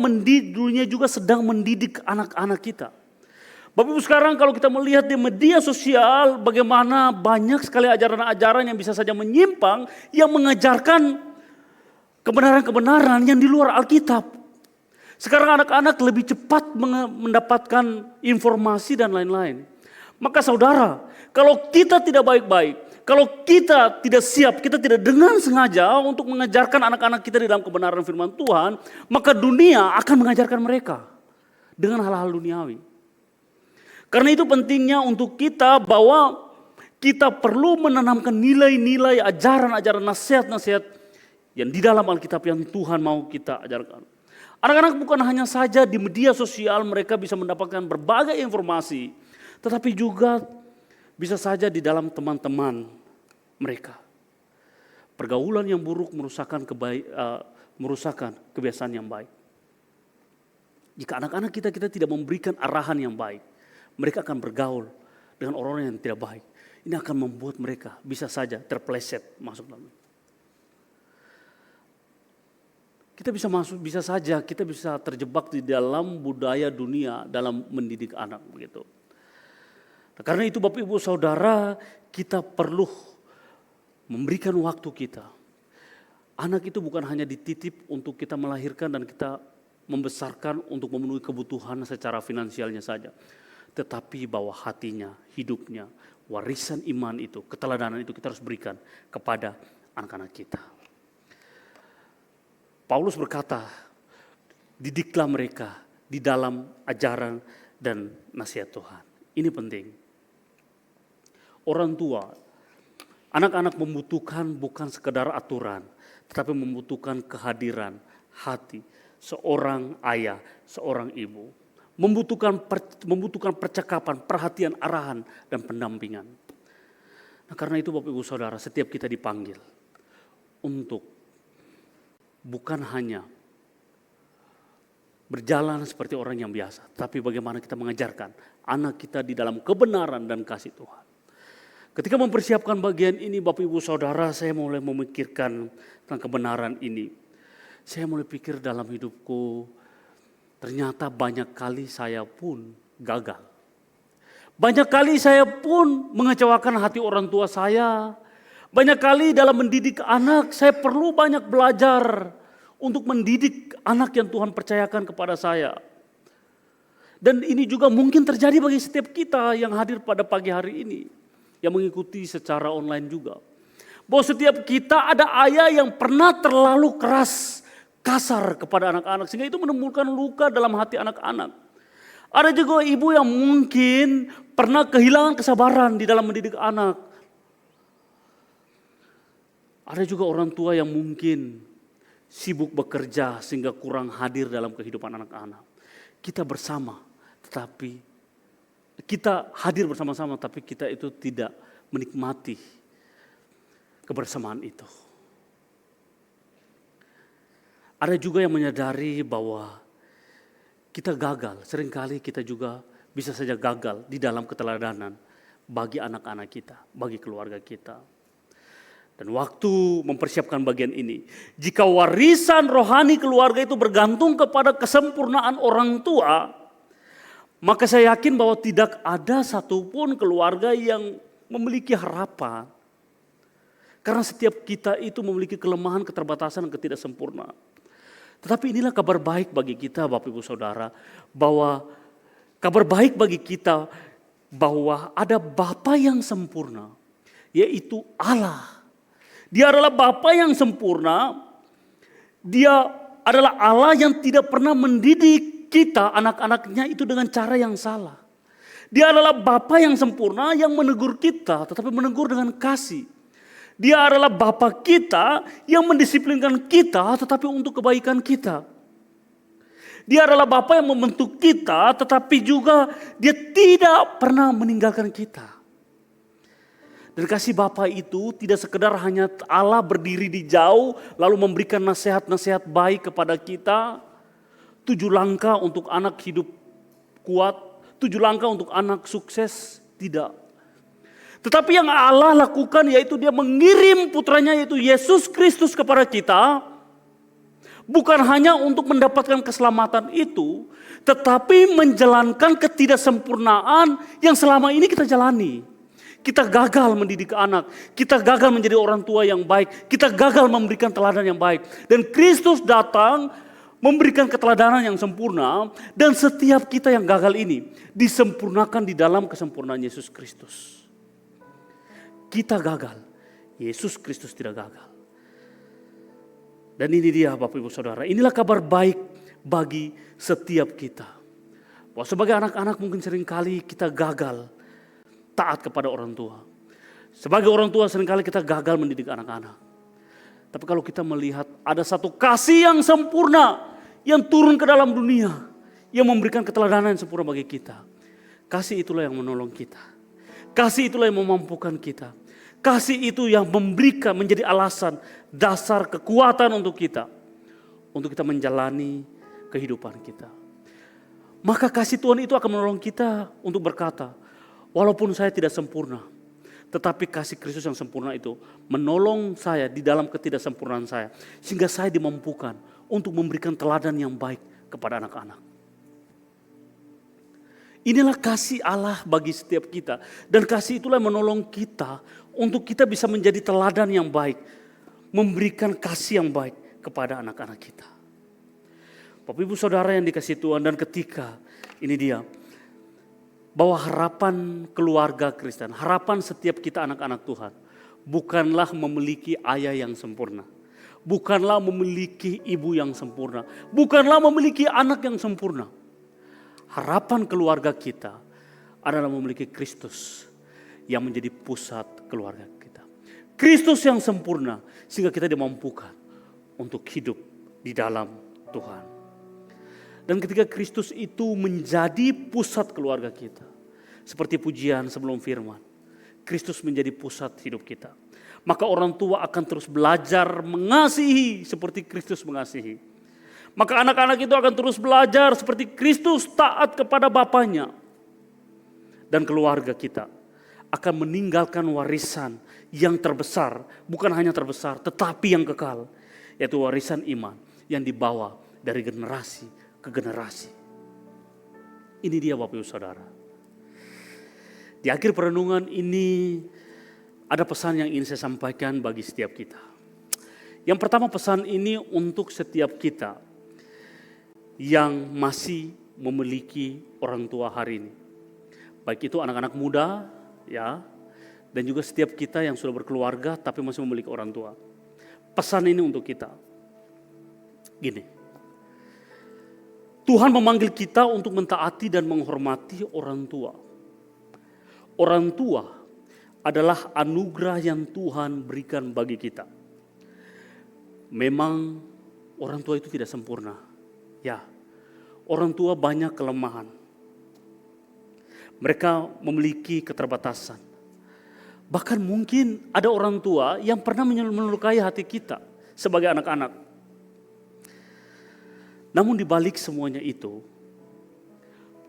juga sedang mendidik anak-anak kita. Bapak Ibu sekarang kalau kita melihat di media sosial bagaimana banyak sekali ajaran-ajaran yang bisa saja menyimpang yang mengajarkan kebenaran-kebenaran yang di luar Alkitab. Sekarang anak-anak lebih cepat mendapatkan informasi dan lain-lain. Maka saudara, kalau kita tidak baik-baik, kalau kita tidak siap, kita tidak dengan sengaja untuk mengajarkan anak-anak kita di dalam kebenaran firman Tuhan, maka dunia akan mengajarkan mereka dengan hal-hal duniawi. Karena itu pentingnya untuk kita bahwa kita perlu menanamkan nilai-nilai, ajaran-ajaran, nasihat-nasihat yang di dalam Alkitab yang Tuhan mau kita ajarkan. Anak-anak bukan hanya saja di media sosial mereka bisa mendapatkan berbagai informasi, tetapi juga bisa saja di dalam teman-teman mereka. Pergaulan yang buruk merusakkan kebiasaan yang baik. Jika anak-anak kita tidak memberikan arahan yang baik, mereka akan bergaul dengan orang-orang yang tidak baik. Ini akan membuat mereka bisa saja terpeleset masuk dalam. Kita bisa terjebak di dalam budaya dunia dalam mendidik anak begitu. Nah, karena itu Bapak Ibu Saudara, kita perlu memberikan waktu kita. Anak itu bukan hanya dititip untuk kita melahirkan dan kita membesarkan untuk memenuhi kebutuhan secara finansialnya saja. Tetapi bahwa hatinya, hidupnya, warisan iman itu, keteladanan itu kita harus berikan kepada anak-anak kita. Paulus berkata, didiklah mereka di dalam ajaran dan nasihat Tuhan. Ini penting. Orang tua, anak-anak membutuhkan bukan sekedar aturan, tetapi membutuhkan kehadiran hati seorang ayah, seorang ibu. Membutuhkan percakapan, perhatian, arahan, dan pendampingan. Nah, karena itu Bapak Ibu Saudara, setiap kita dipanggil untuk bukan hanya berjalan seperti orang yang biasa, tapi bagaimana kita mengajarkan anak kita di dalam kebenaran dan kasih Tuhan. Ketika mempersiapkan bagian ini Bapak Ibu Saudara, saya mulai memikirkan tentang kebenaran ini. Saya mulai pikir dalam hidupku, ternyata banyak kali saya pun gagal. Banyak kali saya pun mengecewakan hati orang tua saya. Banyak kali dalam mendidik anak, saya perlu banyak belajar untuk mendidik anak yang Tuhan percayakan kepada saya. Dan ini juga mungkin terjadi bagi setiap kita yang hadir pada pagi hari ini, yang mengikuti secara online juga. Bahwa setiap kita ada ayah yang pernah terlalu keras, kasar kepada anak-anak, sehingga itu menimbulkan luka dalam hati anak-anak. Ada juga ibu yang mungkin pernah kehilangan kesabaran di dalam mendidik anak. Ada juga orang tua yang mungkin sibuk bekerja sehingga kurang hadir dalam kehidupan anak-anak. Kita bersama, tetapi kita hadir bersama-sama, tapi kita itu tidak menikmati kebersamaan itu. Ada juga yang menyadari bahwa kita gagal, seringkali kita juga bisa saja gagal di dalam keteladanan bagi anak-anak kita, bagi keluarga kita. Dan waktu mempersiapkan bagian ini, jika warisan rohani keluarga itu bergantung kepada kesempurnaan orang tua, maka saya yakin bahwa tidak ada satupun keluarga yang memiliki harapan. Karena setiap kita itu memiliki kelemahan, keterbatasan, dan ketidaksempurnaan. Tetapi inilah kabar baik bagi kita Bapak Ibu Saudara, bahwa kabar baik bagi kita bahwa ada Bapa yang sempurna, yaitu Allah. Dia adalah Bapa yang sempurna, Dia adalah Allah yang tidak pernah mendidik kita, anak-anaknya itu dengan cara yang salah. Dia adalah Bapa yang sempurna yang menegur kita, tetapi menegur dengan kasih. Dia adalah Bapa kita yang mendisiplinkan kita, tetapi untuk kebaikan kita. Dia adalah Bapa yang membentuk kita, tetapi juga Dia tidak pernah meninggalkan kita. Dan kasih Bapa itu tidak sekedar hanya Allah berdiri di jauh lalu memberikan nasihat-nasihat baik kepada kita. 7 langkah untuk anak hidup kuat, 7 langkah untuk anak sukses, tidak. Tetapi yang Allah lakukan yaitu Dia mengirim putranya yaitu Yesus Kristus kepada kita. Bukan hanya untuk mendapatkan keselamatan itu, tetapi menjalankan ketidaksempurnaan yang selama ini kita jalani. Kita gagal mendidik anak, kita gagal menjadi orang tua yang baik, kita gagal memberikan teladan yang baik. Dan Kristus datang memberikan keteladanan yang sempurna, dan setiap kita yang gagal ini disempurnakan di dalam kesempurnaan Yesus Kristus. Kita gagal, Yesus Kristus tidak gagal. Dan ini dia Bapak Ibu Saudara, inilah kabar baik bagi setiap kita. Bahwa sebagai anak-anak mungkin seringkali kita gagal taat kepada orang tua. Sebagai orang tua seringkali kita gagal mendidik anak-anak. Tapi kalau kita melihat ada satu kasih yang sempurna yang turun ke dalam dunia, yang memberikan keteladanan yang sempurna bagi kita. Kasih itulah yang menolong kita. Kasih itulah yang memampukan kita. Kasih itu yang memberikan menjadi alasan, dasar kekuatan untuk kita menjalani kehidupan kita. Maka kasih Tuhan itu akan menolong kita untuk berkata, walaupun saya tidak sempurna, tetapi kasih Kristus yang sempurna itu menolong saya di dalam ketidaksempurnaan saya. Sehingga saya dimampukan untuk memberikan teladan yang baik kepada anak-anak. Inilah kasih Allah bagi setiap kita. Dan kasih itulah yang menolong kita untuk kita bisa menjadi teladan yang baik. Memberikan kasih yang baik kepada anak-anak kita. Bapak Ibu Saudara yang dikasihi Tuhan, dan ketika ini dia. Bahwa harapan keluarga Kristen, harapan setiap kita anak-anak Tuhan. Bukanlah memiliki ayah yang sempurna. Bukanlah memiliki ibu yang sempurna. Bukanlah memiliki anak yang sempurna. Harapan keluarga kita adalah memiliki Kristus yang menjadi pusat keluarga kita. Kristus yang sempurna sehingga kita dimampukan untuk hidup di dalam Tuhan. Dan ketika Kristus itu menjadi pusat keluarga kita, seperti pujian sebelum firman, Kristus menjadi pusat hidup kita. Maka orang tua akan terus belajar mengasihi seperti Kristus mengasihi. Maka anak-anak itu akan terus belajar seperti Kristus taat kepada bapaknya. Dan keluarga kita akan meninggalkan warisan yang terbesar. Bukan hanya terbesar tetapi yang kekal. Yaitu warisan iman yang dibawa dari generasi ke generasi. Ini dia Bapak Ibu Saudara. Di akhir perenungan ini ada pesan yang ingin saya sampaikan bagi setiap kita. Yang pertama, pesan ini untuk setiap kita yang masih memiliki orang tua hari ini. Baik itu anak-anak muda ya, dan juga setiap kita yang sudah berkeluarga tapi masih memiliki orang tua. Pesan ini untuk kita. Gini. Tuhan memanggil kita untuk mentaati dan menghormati orang tua. Orang tua adalah anugerah yang Tuhan berikan bagi kita. Memang orang tua itu tidak sempurna. Ya, orang tua banyak kelemahan. Mereka memiliki keterbatasan. Bahkan mungkin ada orang tua yang pernah melukai hati kita sebagai anak-anak. Namun di balik semuanya itu,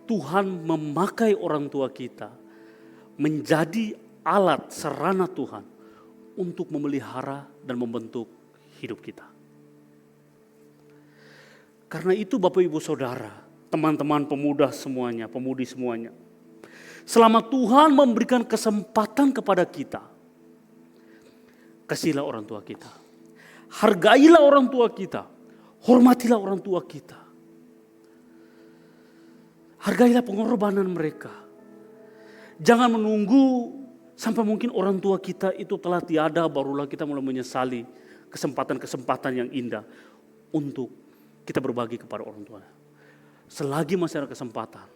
Tuhan memakai orang tua kita menjadi alat sarana Tuhan untuk memelihara dan membentuk hidup kita. Karena itu Bapak Ibu Saudara, teman-teman pemuda semuanya, pemudi semuanya. Selama Tuhan memberikan kesempatan kepada kita, kasihilah orang tua kita. Hargailah orang tua kita. Hormatilah orang tua kita. Hargailah pengorbanan mereka. Jangan menunggu sampai mungkin orang tua kita itu telah tiada, barulah kita mulai menyesali kesempatan-kesempatan yang indah untuk kita berbagi kepada orang tua. Selagi masih ada kesempatan,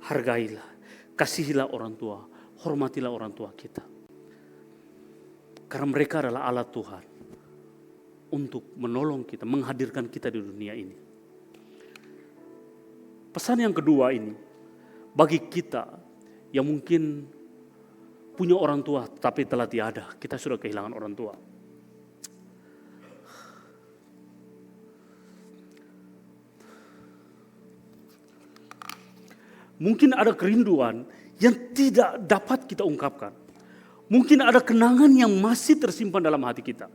hargailah, kasihilah orang tua, hormatilah orang tua kita. Karena mereka adalah alat Tuhan untuk menolong kita, menghadirkan kita di dunia ini. Pesan yang kedua ini, bagi kita yang mungkin punya orang tua tapi telah tiada, kita sudah kehilangan orang tua. Mungkin ada kerinduan yang tidak dapat kita ungkapkan. Mungkin ada kenangan yang masih tersimpan dalam hati kita.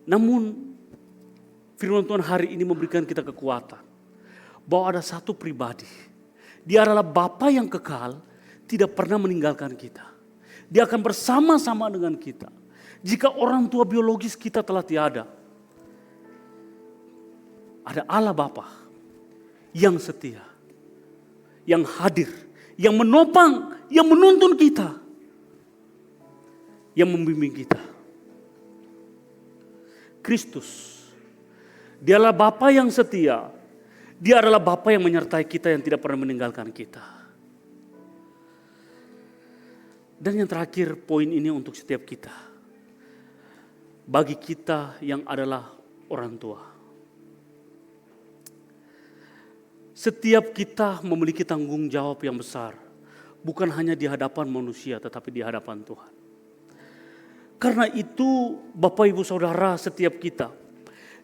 Namun firman Tuhan hari ini memberikan kita kekuatan bahwa ada satu pribadi. Dia adalah Bapa yang kekal, tidak pernah meninggalkan kita. Dia akan bersama-sama dengan kita. Jika orang tua biologis kita telah tiada, ada Allah Bapa yang setia, yang hadir, yang menopang, yang menuntun kita, yang membimbing kita. Kristus, Dia adalah Bapa yang setia. Dia adalah Bapa yang menyertai kita, yang tidak pernah meninggalkan kita. Dan yang terakhir, poin ini untuk setiap kita. Bagi kita yang adalah orang tua. Setiap kita memiliki tanggung jawab yang besar. Bukan hanya di hadapan manusia, tetapi di hadapan Tuhan. Karena itu Bapak Ibu Saudara, setiap kita,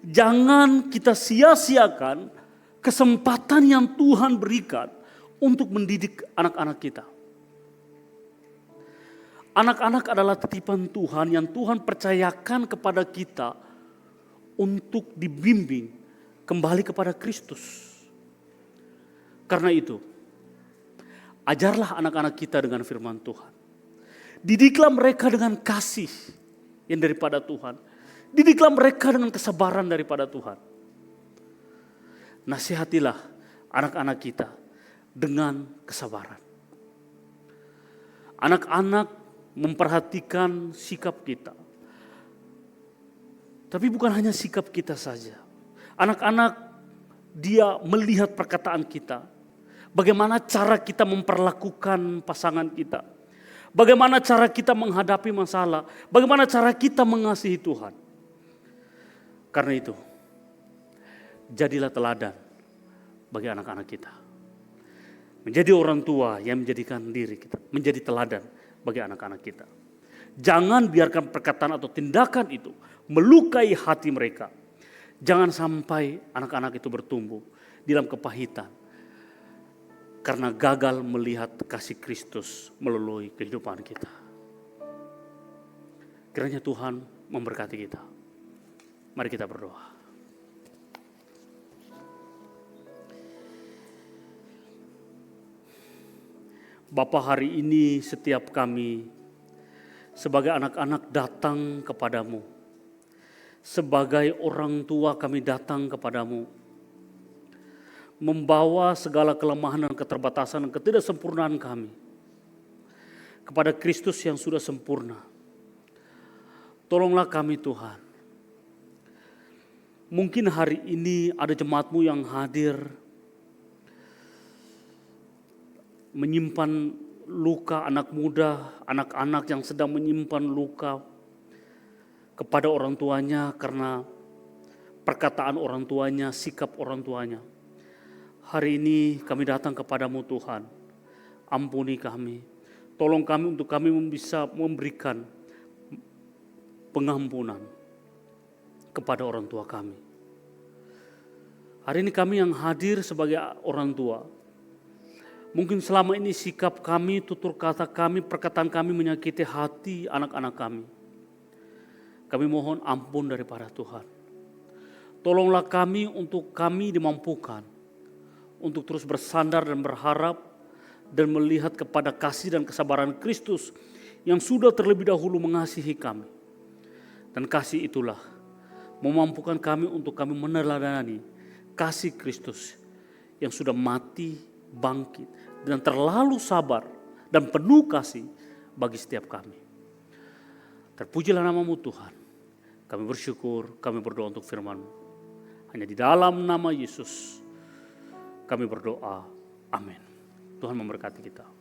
jangan kita sia-siakan kesempatan yang Tuhan berikan untuk mendidik anak-anak kita. Anak-anak adalah titipan Tuhan yang Tuhan percayakan kepada kita untuk dibimbing kembali kepada Kristus. Karena itu, ajarlah anak-anak kita dengan firman Tuhan. Didiklah mereka dengan kasih yang daripada Tuhan. Didiklah mereka dengan kesabaran daripada Tuhan. Nasihatilah anak-anak kita dengan kesabaran. Anak-anak memperhatikan sikap kita. Tapi bukan hanya sikap kita saja. Anak-anak dia melihat perkataan kita. Bagaimana cara kita memperlakukan pasangan kita. Bagaimana cara kita menghadapi masalah. Bagaimana cara kita mengasihi Tuhan. Karena itu, jadilah teladan bagi anak-anak kita. Menjadi orang tua yang menjadikan diri kita. Menjadi teladan bagi anak-anak kita. Jangan biarkan perkataan atau tindakan itu melukai hati mereka. Jangan sampai anak-anak itu bertumbuh di dalam kepahitan. Karena gagal melihat kasih Kristus melalui kehidupan kita. Kiranya Tuhan memberkati kita. Mari kita berdoa. Bapa, hari ini setiap kami sebagai anak-anak datang kepadamu. Sebagai orang tua kami datang kepadamu. Membawa segala kelemahan dan keterbatasan dan ketidaksempurnaan kami kepada Kristus yang sudah sempurna. Tolonglah kami Tuhan. Mungkin hari ini ada jemaat-Mu yang hadir menyimpan luka, anak muda, anak-anak yang sedang menyimpan luka kepada orang tuanya karena perkataan orang tuanya, sikap orang tuanya. Hari ini kami datang kepadamu Tuhan, ampuni kami, tolong kami untuk kami bisa memberikan pengampunan kepada orang tua kami. Hari ini kami yang hadir sebagai orang tua, mungkin selama ini sikap kami, tutur kata kami, perkataan kami menyakiti hati anak-anak kami. Kami mohon ampun daripada Tuhan. Tolonglah kami untuk kami dimampukan untuk terus bersandar dan berharap dan melihat kepada kasih dan kesabaran Kristus yang sudah terlebih dahulu mengasihi kami. Dan kasih itulah memampukan kami untuk kami meneladani kasih Kristus yang sudah mati, bangkit, dan terlalu sabar dan penuh kasih bagi setiap kami. Terpujilah nama-Mu Tuhan. Kami bersyukur, kami berdoa untuk firman-Mu. Hanya di dalam nama Yesus kami berdoa. Amin. Tuhan memberkati kita.